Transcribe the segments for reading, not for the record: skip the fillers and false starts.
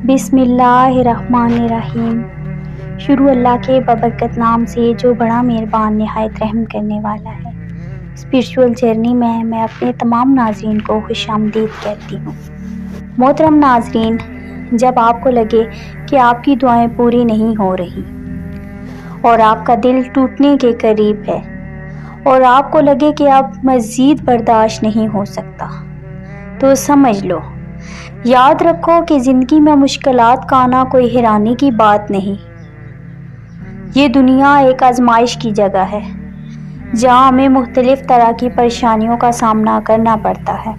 بسم اللہ الرحمن الرحیم۔ شروع اللہ کے بابرکت نام سے جو بڑا مہربان نہایت رحم کرنے والا ہے۔ اسپرچول جرنی میں اپنے تمام ناظرین کو خوش آمدید کہتی ہوں۔ محترم ناظرین، جب آپ کو لگے کہ آپ کی دعائیں پوری نہیں ہو رہی اور آپ کا دل ٹوٹنے کے قریب ہے اور آپ کو لگے کہ اب مزید برداشت نہیں ہو سکتا، تو سمجھ لو، یاد رکھو کہ زندگی میں مشکلات کا آنا کوئی حیرانی کی بات نہیں۔ یہ دنیا ایک آزمائش کی جگہ ہے جہاں ہمیں مختلف طرح کی پریشانیوں کا سامنا کرنا پڑتا ہے۔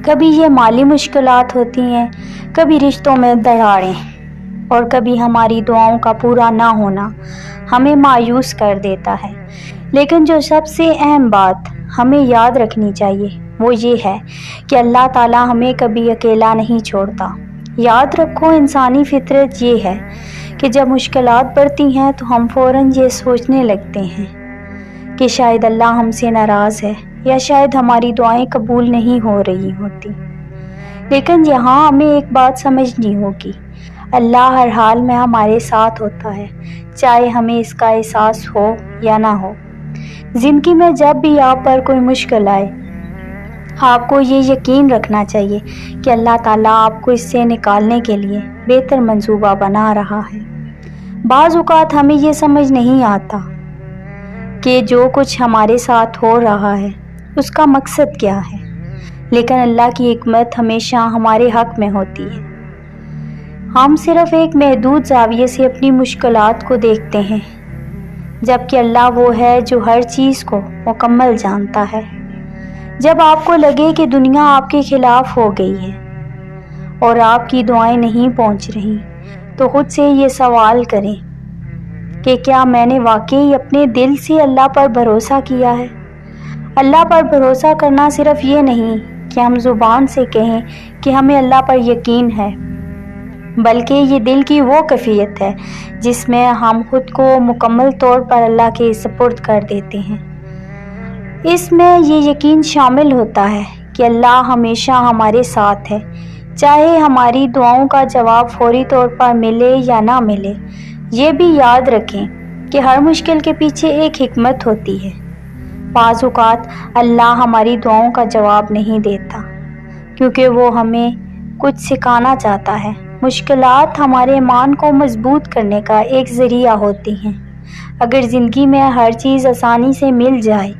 کبھی یہ مالی مشکلات ہوتی ہیں، کبھی رشتوں میں دراڑیں، اور کبھی ہماری دعاؤں کا پورا نہ ہونا ہمیں مایوس کر دیتا ہے۔ لیکن جو سب سے اہم بات ہمیں یاد رکھنی چاہیے وہ یہ ہے کہ اللہ تعالیٰ ہمیں کبھی اکیلا نہیں چھوڑتا۔ یاد رکھو، انسانی فطرت یہ ہے کہ جب مشکلات بڑھتی ہیں تو ہم فوراً یہ سوچنے لگتے ہیں کہ شاید اللہ ہم سے ناراض ہے یا شاید ہماری دعائیں قبول نہیں ہو رہی ہوتی۔ لیکن یہاں ہمیں ایک بات سمجھنی ہوگی، اللہ ہر حال میں ہمارے ساتھ ہوتا ہے، چاہے ہمیں اس کا احساس ہو یا نہ ہو۔ زندگی میں جب بھی آپ پر کوئی مشکل آئے، آپ کو یہ یقین رکھنا چاہیے کہ اللہ تعالیٰ آپ کو اس سے نکالنے کے لیے بہتر منصوبہ بنا رہا ہے۔ بعض اوقات ہمیں یہ سمجھ نہیں آتا کہ جو کچھ ہمارے ساتھ ہو رہا ہے اس کا مقصد کیا ہے، لیکن اللہ کی حکمت ہمیشہ ہمارے حق میں ہوتی ہے۔ ہم صرف ایک محدود زاویے سے اپنی مشکلات کو دیکھتے ہیں، جبکہ اللہ وہ ہے جو ہر چیز کو مکمل جانتا ہے۔ جب آپ کو لگے کہ دنیا آپ کے خلاف ہو گئی ہے اور آپ کی دعائیں نہیں پہنچ رہی، تو خود سے یہ سوال کریں کہ کیا میں نے واقعی اپنے دل سے اللہ پر بھروسہ کیا ہے؟ اللہ پر بھروسہ کرنا صرف یہ نہیں کہ ہم زبان سے کہیں کہ ہمیں اللہ پر یقین ہے، بلکہ یہ دل کی وہ کیفیت ہے جس میں ہم خود کو مکمل طور پر اللہ کے سپرد کر دیتے ہیں۔ اس میں یہ یقین شامل ہوتا ہے کہ اللہ ہمیشہ ہمارے ساتھ ہے، چاہے ہماری دعاؤں کا جواب فوری طور پر ملے یا نہ ملے۔ یہ بھی یاد رکھیں کہ ہر مشکل کے پیچھے ایک حکمت ہوتی ہے۔ بعض اوقات اللہ ہماری دعاؤں کا جواب نہیں دیتا کیونکہ وہ ہمیں کچھ سکھانا چاہتا ہے۔ مشکلات ہمارے ایمان کو مضبوط کرنے کا ایک ذریعہ ہوتی ہیں۔ اگر زندگی میں ہر چیز آسانی سے مل جائے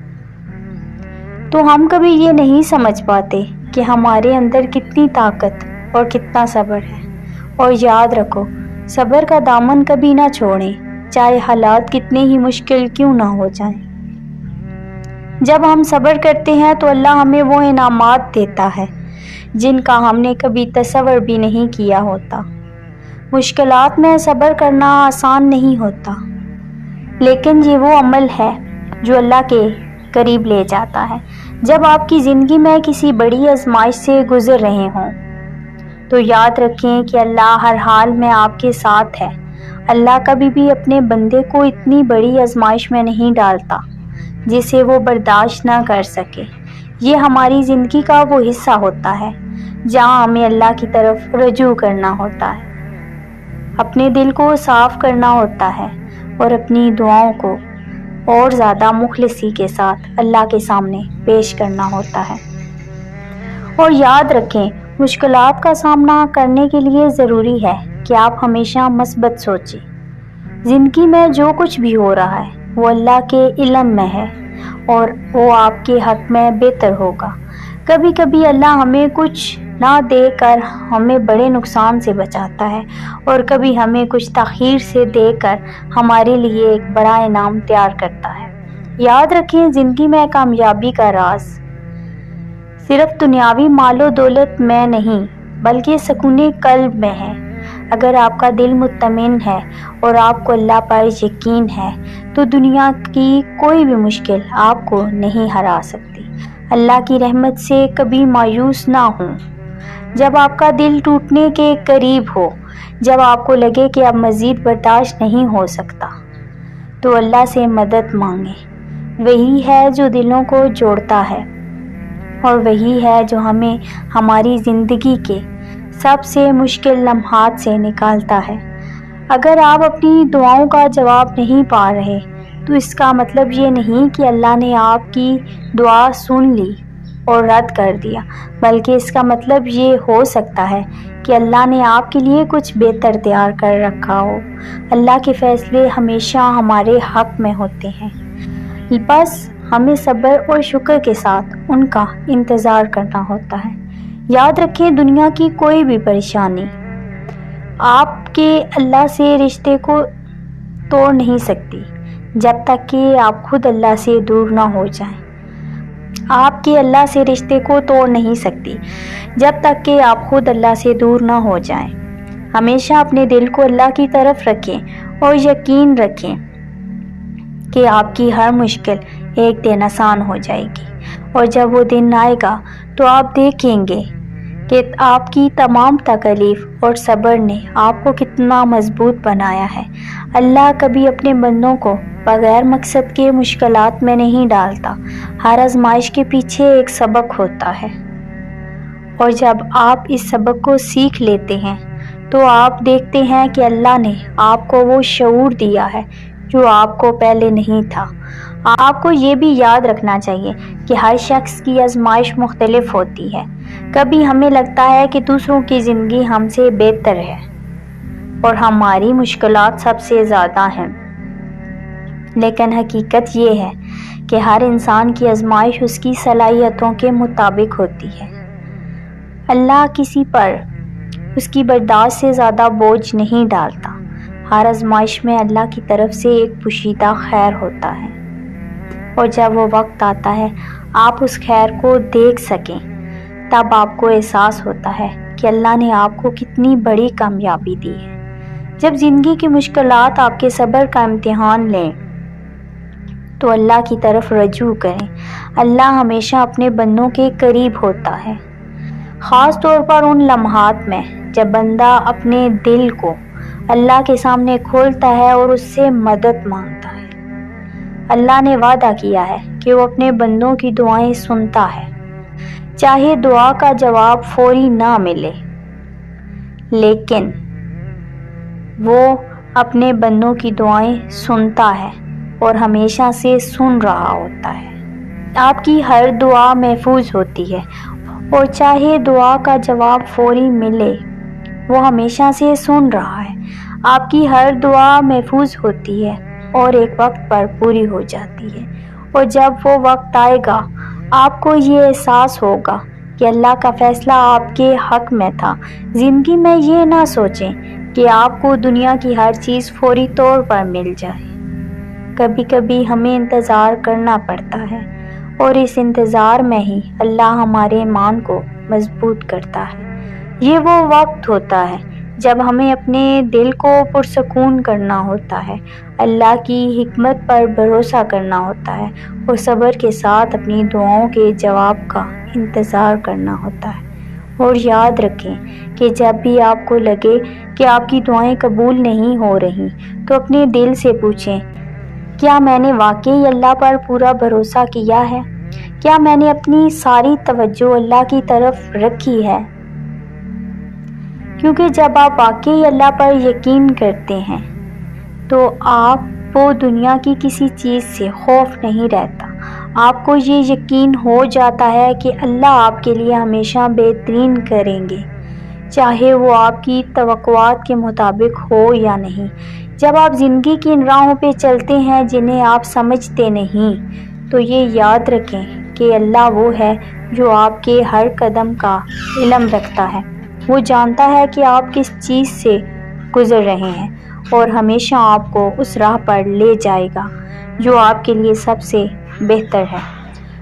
تو ہم کبھی یہ نہیں سمجھ پاتے کہ ہمارے اندر کتنی طاقت اور کتنا صبر ہے۔ اور یاد رکھو، صبر کا دامن کبھی نہ چھوڑیں، چاہے حالات کتنے ہی مشکل کیوں نہ ہو جائیں۔ جب ہم صبر کرتے ہیں تو اللہ ہمیں وہ انعامات دیتا ہے جن کا ہم نے کبھی تصور بھی نہیں کیا ہوتا۔ مشکلات میں صبر کرنا آسان نہیں ہوتا، لیکن یہ وہ عمل ہے جو اللہ کے قریب لے جاتا ہے۔ جب آپ کی زندگی میں کسی بڑی آزمائش سے گزر رہے ہوں تو یاد رکھیں کہ اللہ ہر حال میں آپ کے ساتھ ہے۔ اللہ کبھی بھی اپنے بندے کو اتنی بڑی آزمائش میں نہیں ڈالتا جسے وہ برداشت نہ کر سکے۔ یہ ہماری زندگی کا وہ حصہ ہوتا ہے جہاں ہمیں اللہ کی طرف رجوع کرنا ہوتا ہے، اپنے دل کو صاف کرنا ہوتا ہے اور اپنی دعاؤں کو اور زیادہ مخلصی کے ساتھ اللہ کے سامنے پیش کرنا ہوتا ہے۔ اور یاد رکھیں، مشکلات کا سامنا کرنے کے لیے ضروری ہے کہ آپ ہمیشہ مثبت سوچیں۔ زندگی میں جو کچھ بھی ہو رہا ہے وہ اللہ کے علم میں ہے اور وہ آپ کے حق میں بہتر ہوگا۔ کبھی کبھی اللہ ہمیں کچھ نہ دے کر ہمیں بڑے نقصان سے بچاتا ہے، اور کبھی ہمیں کچھ تاخیر سے دے کر ہمارے لیے ایک بڑا انعام تیار کرتا ہے۔ یاد رکھیں، زندگی میں کامیابی کا راز صرف دنیاوی مال و دولت میں نہیں بلکہ سکون قلب میں ہے۔ اگر آپ کا دل مطمئن ہے اور آپ کو اللہ پر یقین ہے تو دنیا کی کوئی بھی مشکل آپ کو نہیں ہرا سکتی۔ اللہ کی رحمت سے کبھی مایوس نہ ہوں۔ جب آپ کا دل ٹوٹنے کے قریب ہو، جب آپ کو لگے کہ اب مزید برداشت نہیں ہو سکتا، تو اللہ سے مدد مانگیں۔ وہی ہے جو دلوں کو جوڑتا ہے اور وہی ہے جو ہمیں ہماری زندگی کے سب سے مشکل لمحات سے نکالتا ہے۔ اگر آپ اپنی دعاؤں کا جواب نہیں پا رہے تو اس کا مطلب یہ نہیں کہ اللہ نے آپ کی دعا سن لی اور رد کر دیا، بلکہ اس کا مطلب یہ ہو سکتا ہے کہ اللہ نے آپ کے لیے کچھ بہتر تیار کر رکھا ہو۔ اللہ کے فیصلے ہمیشہ ہمارے حق میں ہوتے ہیں، بس ہمیں صبر اور شکر کے ساتھ ان کا انتظار کرنا ہوتا ہے۔ یاد رکھیں، دنیا کی کوئی بھی پریشانی آپ کے اللہ سے رشتے کو توڑ نہیں سکتی جب تک کہ آپ خود اللہ سے دور نہ ہو جائیں۔ آپ کے اللہ سے رشتے کو توڑ نہیں سکتی جب تک کہ آپ خود اللہ سے دور نہ ہو جائیں۔ ہمیشہ اپنے دل کو اللہ کی طرف رکھیں اور یقین رکھیں کہ آپ کی ہر مشکل ایک دن آسان ہو جائے گی، اور جب وہ دن آئے گا تو آپ دیکھیں گے کہ آپ کی تمام تکلیف اور صبر نے آپ کو کتنا مضبوط بنایا ہے۔ اللہ کبھی اپنے بندوں کو بغیر مقصد کے مشکلات میں نہیں ڈالتا۔ ہر آزمائش کے پیچھے ایک سبق ہوتا ہے، اور جب آپ اس سبق کو سیکھ لیتے ہیں تو آپ دیکھتے ہیں کہ اللہ نے آپ کو وہ شعور دیا ہے جو آپ کو پہلے نہیں تھا۔ آپ کو یہ بھی یاد رکھنا چاہیے کہ ہر شخص کی آزمائش مختلف ہوتی ہے۔ کبھی ہمیں لگتا ہے کہ دوسروں کی زندگی ہم سے بہتر ہے اور ہماری مشکلات سب سے زیادہ ہیں، لیکن حقیقت یہ ہے کہ ہر انسان کی آزمائش اس کی صلاحیتوں کے مطابق ہوتی ہے۔ اللہ کسی پر اس کی برداشت سے زیادہ بوجھ نہیں ڈالتا۔ ہر آزمائش میں اللہ کی طرف سے ایک پوشیدہ خیر ہوتا ہے، اور جب وہ وقت آتا ہے آپ اس خیر کو دیکھ سکیں، تب آپ کو احساس ہوتا ہے کہ اللہ نے آپ کو کتنی بڑی کامیابی دی ہے۔ جب زندگی کی مشکلات آپ کے صبر کا امتحان لیں تو اللہ کی طرف رجوع کریں۔ اللہ ہمیشہ اپنے بندوں کے قریب ہوتا ہے، خاص طور پر ان لمحات میں جب بندہ اپنے دل کو اللہ کے سامنے کھولتا ہے اور اس سے مدد مانگتا ہے۔ اللہ نے وعدہ کیا ہے کہ وہ اپنے بندوں کی دعائیں سنتا ہے، چاہے دعا کا جواب فوری نہ ملے، لیکن وہ اپنے بندوں کی دعائیں سنتا ہے اور ہمیشہ سے سن رہا ہوتا ہے۔ آپ کی ہر دعا محفوظ ہوتی ہے، اور چاہے دعا کا جواب فوری ملے، وہ ہمیشہ سے سن رہا ہے۔ آپ کی ہر دعا محفوظ ہوتی ہے اور ایک وقت پر پوری ہو جاتی ہے، اور جب وہ وقت آئے گا آپ کو یہ احساس ہوگا کہ اللہ کا فیصلہ آپ کے حق میں تھا۔ زندگی میں یہ نہ سوچیں کہ آپ کو دنیا کی ہر چیز فوری طور پر مل جائے۔ کبھی کبھی ہمیں انتظار کرنا پڑتا ہے، اور اس انتظار میں ہی اللہ ہمارے ایمان کو مضبوط کرتا ہے۔ یہ وہ وقت ہوتا ہے جب ہمیں اپنے دل کو پرسکون کرنا ہوتا ہے، اللہ کی حکمت پر بھروسہ کرنا ہوتا ہے، اور صبر کے ساتھ اپنی دعاؤں کے جواب کا انتظار کرنا ہوتا ہے۔ اور یاد رکھیں کہ جب بھی آپ کو لگے کہ آپ کی دعائیں قبول نہیں ہو رہی تو اپنے دل سے پوچھیں، کیا میں نے واقعی اللہ پر پورا بھروسہ کیا ہے؟ کیا میں نے اپنی ساری توجہ اللہ کی طرف رکھی ہے؟ کیونکہ جب آپ واقعی اللہ پر یقین کرتے ہیں تو آپ کو دنیا کی کسی چیز سے خوف نہیں رہتا۔ آپ کو یہ یقین ہو جاتا ہے کہ اللہ آپ کے لیے ہمیشہ بہترین کریں گے، چاہے وہ آپ کی توقعات کے مطابق ہو یا نہیں۔ جب آپ زندگی کی ان راہوں پہ چلتے ہیں جنہیں آپ سمجھتے نہیں، تو یہ یاد رکھیں کہ اللہ وہ ہے جو آپ کے ہر قدم کا علم رکھتا ہے۔ وہ جانتا ہے کہ آپ کس چیز سے گزر رہے ہیں، اور ہمیشہ آپ کو اس راہ پر لے جائے گا جو آپ کے لیے سب سے بہتر ہے۔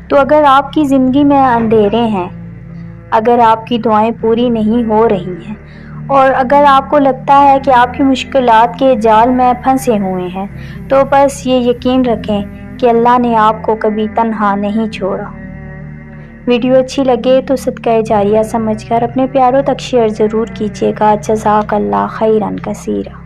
تو اگر آپ کی زندگی میں اندھیرے ہیں، اگر آپ کی دعائیں پوری نہیں ہو رہی ہیں، اور اگر آپ کو لگتا ہے کہ آپ کی مشکلات کے جال میں پھنسے ہوئے ہیں، تو بس یہ یقین رکھیں کہ اللہ نے آپ کو کبھی تنہا نہیں چھوڑا۔ ویڈیو اچھی لگے تو صدقہ جاریہ سمجھ کر اپنے پیاروں تک شیئر ضرور کیجیے گا۔ جزاک اللہ خیرا کثیرا۔